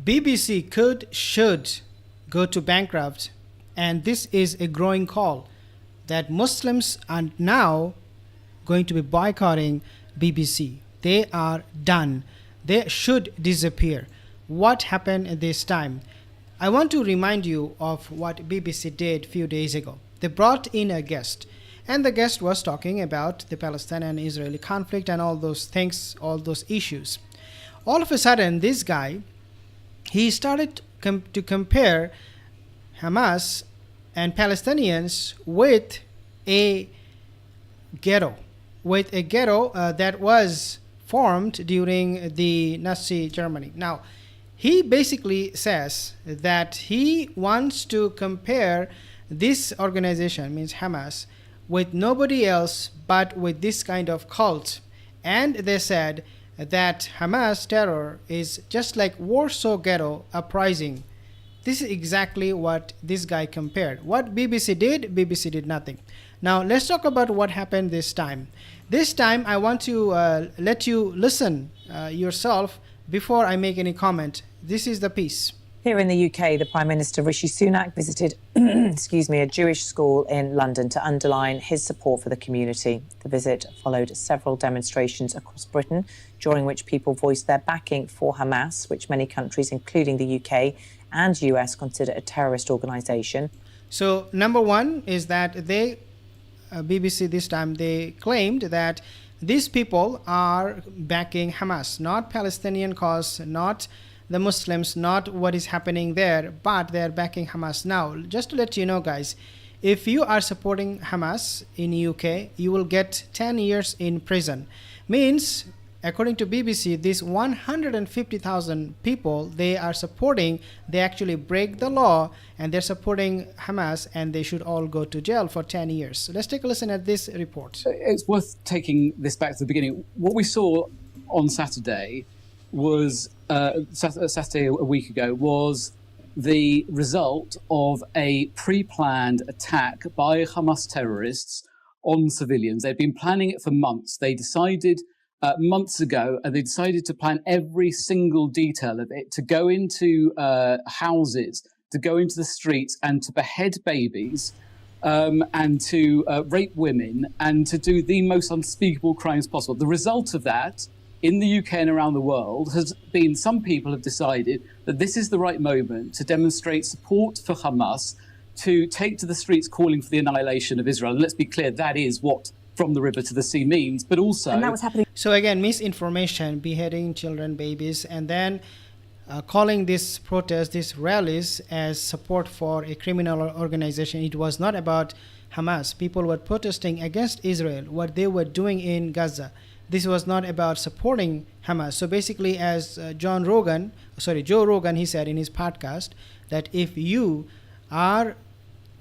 BBC should go to bankrupt, and this is a growing call that Muslims are now going to be boycotting BBC. They are done. They should disappear. What happened this time? I want to remind you of what BBC did a few days ago. They brought in a guest, and the guest was talking about the Palestinian-Israeli conflict and all those things, all those issues. All of a sudden, this guy, he started to compare Hamas and Palestinians with a ghetto, that was formed during the Nazi Germany. Now, he basically says that he wants to compare this organization, means Hamas, with nobody else but with this kind of cult. And they said that Hamas terror is just like Warsaw Ghetto uprising. This is exactly what this guy compared. What BBC did nothing. Now let's talk about what happened this time. This time I want to let you listen yourself before I make any comment. This is the piece. Here in the UK, the Prime Minister Rishi Sunak visited a Jewish school in London to underline his support for the community. The visit followed several demonstrations across Britain, during which people voiced their backing for Hamas, which many countries, including the UK and US, consider a terrorist organisation. So, number one is that BBC this time, they claimed that these people are backing Hamas, not Palestinian cause, not the Muslims, not what is happening there, but they're backing Hamas. Now, just to let you know, guys, if you are supporting Hamas in UK, you will get 10 years in prison. Means, according to BBC, these 150,000 people they are supporting, they actually break the law and they're supporting Hamas, and they should all go to jail for 10 years. So let's take a listen at this report. It's worth taking this back to the beginning. What we saw on Saturday was Saturday a week ago was the result of a pre-planned attack by Hamas terrorists on civilians. They'd been planning it for months. They decided months ago, and they decided to plan every single detail of it, to go into houses, to go into the streets and to behead babies and to rape women and to do the most unspeakable crimes possible. The result of that in the UK and around the world has been, some people have decided that this is the right moment to demonstrate support for Hamas, to take to the streets calling for the annihilation of Israel. And let's be clear, that is what from the river to the sea means, but also... And that was happening. So again, misinformation, beheading children, babies, and then calling this protest, these rallies, as support for a criminal organization. It was not about Hamas. People were protesting against Israel, what they were doing in Gaza. This was not about supporting Hamas. So basically, as Joe Rogan, he said in his podcast that if you are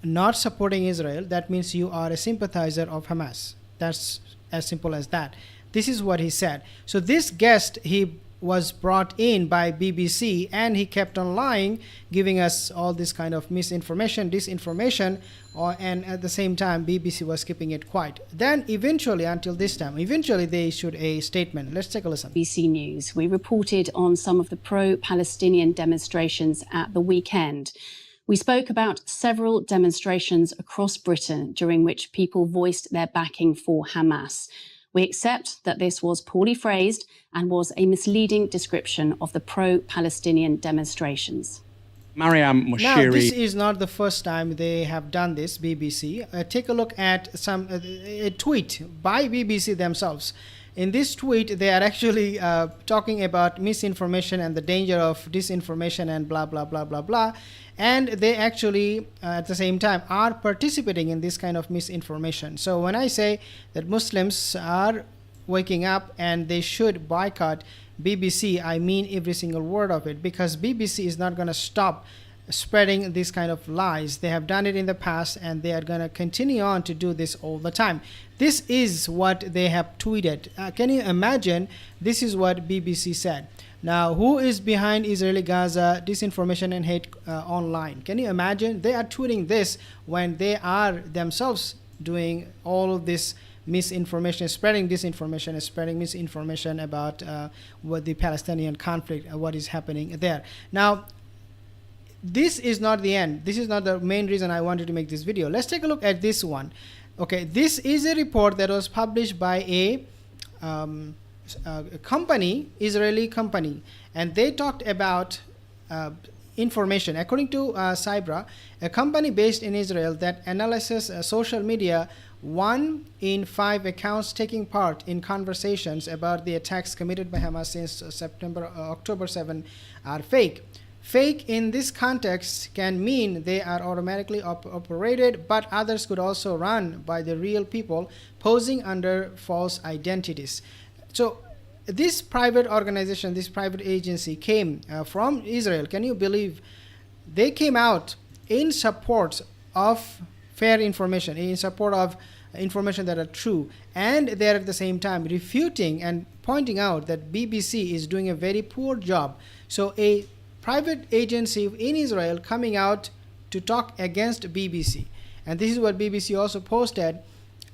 not supporting Israel, that means you are a sympathizer of Hamas. That's as simple as that. This is what he said. So this guest, he was brought in by BBC, and he kept on lying, giving us all this kind of misinformation, disinformation, and at the same time BBC was keeping it quiet. Then eventually they issued a statement. Let's take a listen. BBC News, we reported on some of the pro-Palestinian demonstrations at the weekend. We spoke about several demonstrations across Britain during which people voiced their backing for Hamas. We accept that this was poorly phrased and was a misleading description of the pro-Palestinian demonstrations. Mariam Moshiri. Now, this is not the first time they have done this, BBC. Take a look at a tweet by BBC themselves. In this tweet, they are actually talking about misinformation and the danger of disinformation and blah, blah, blah, blah, blah. And they actually, at the same time, are participating in this kind of misinformation. So when I say that Muslims are waking up and they should boycott BBC, I mean every single word of it, because BBC is not going to stop spreading these kind of lies. They have done it in the past, and they are going to continue on to do this all the time. This is what they have tweeted. Can you imagine? This is what BBC said. Now, who is behind Israeli-Gaza disinformation and hate online? Can you imagine? They are tweeting this when they are themselves doing all of this misinformation, spreading disinformation, spreading misinformation about what the Palestinian conflict, what is happening there. Now, this is not the end. This is not the main reason I wanted to make this video. Let's take a look at this one. Okay, this is a report that was published by a company, Israeli company, and they talked about information. According to SYED, a company based in Israel that analyzes social media, 1 in 5 accounts taking part in conversations about the attacks committed by Hamas since October 7 are fake. Fake in this context can mean they are automatically operated, but others could also run by the real people posing under false identities. So this private organization, this private agency came from Israel. Can you believe they came out in support of fair information, in support of information that are true, and they're at the same time refuting and pointing out that BBC is doing a very poor job. So a private agency in Israel coming out to talk against BBC. And this is what BBC also posted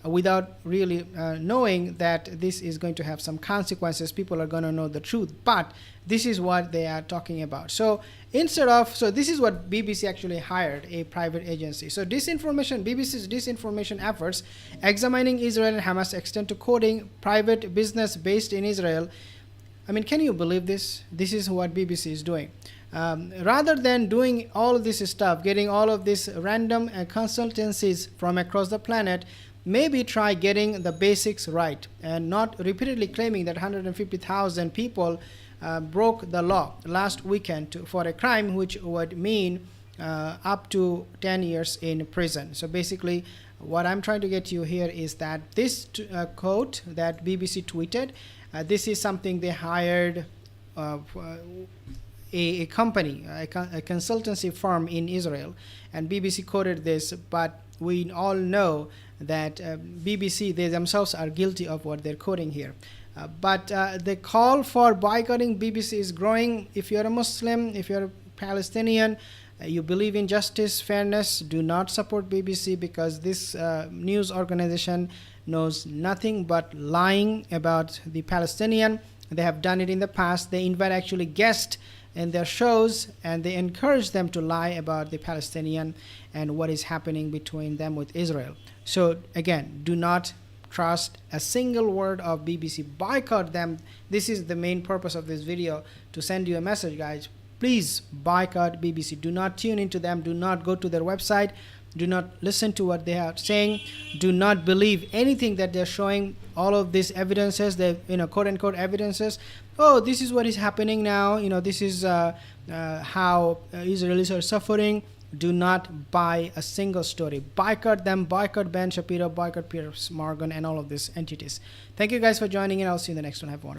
without really knowing that this is going to have some consequences. People are going to know the truth. But this is what they are talking about. So this is what BBC actually hired, a private agency. So disinformation, BBC's disinformation efforts examining Israel and Hamas extend to quoting private business based in Israel. I mean, can you believe this? This is what BBC is doing. Rather than doing all of this stuff, getting all of these random consultancies from across the planet, maybe try getting the basics right and not repeatedly claiming that 150,000 people broke the law last weekend for a crime which would mean up to 10 years in prison. So basically, what I'm trying to get you here is that this quote that BBC tweeted, this is something they hired a company, a consultancy firm in Israel, and BBC quoted this, but we all know that BBC, they themselves are guilty of what they're quoting here. But the call for boycotting BBC is growing. If you're a Muslim, if you're a Palestinian, you believe in justice, fairness, do not support BBC, because this news organization knows nothing but lying about the Palestinian. They have done it in the past. They invite actually guests in their shows, and they encourage them to lie about the Palestinian and what is happening between them with Israel. So again, do not trust a single word of BBC. Boycott them. This is the main purpose of this video, to send you a message, guys. Please boycott BBC. Do not tune into them. Do not go to their website. Do not listen to what they are saying. Do not believe anything that they're showing. All of these evidences, the quote unquote evidences. Oh, this is what is happening now. This is how Israelis are suffering. Do not buy a single story. Boycott them. Boycott Ben Shapiro. Boycott Piers Morgan and all of these entities. Thank you guys for joining in. I'll see you in the next one. Have a wonderful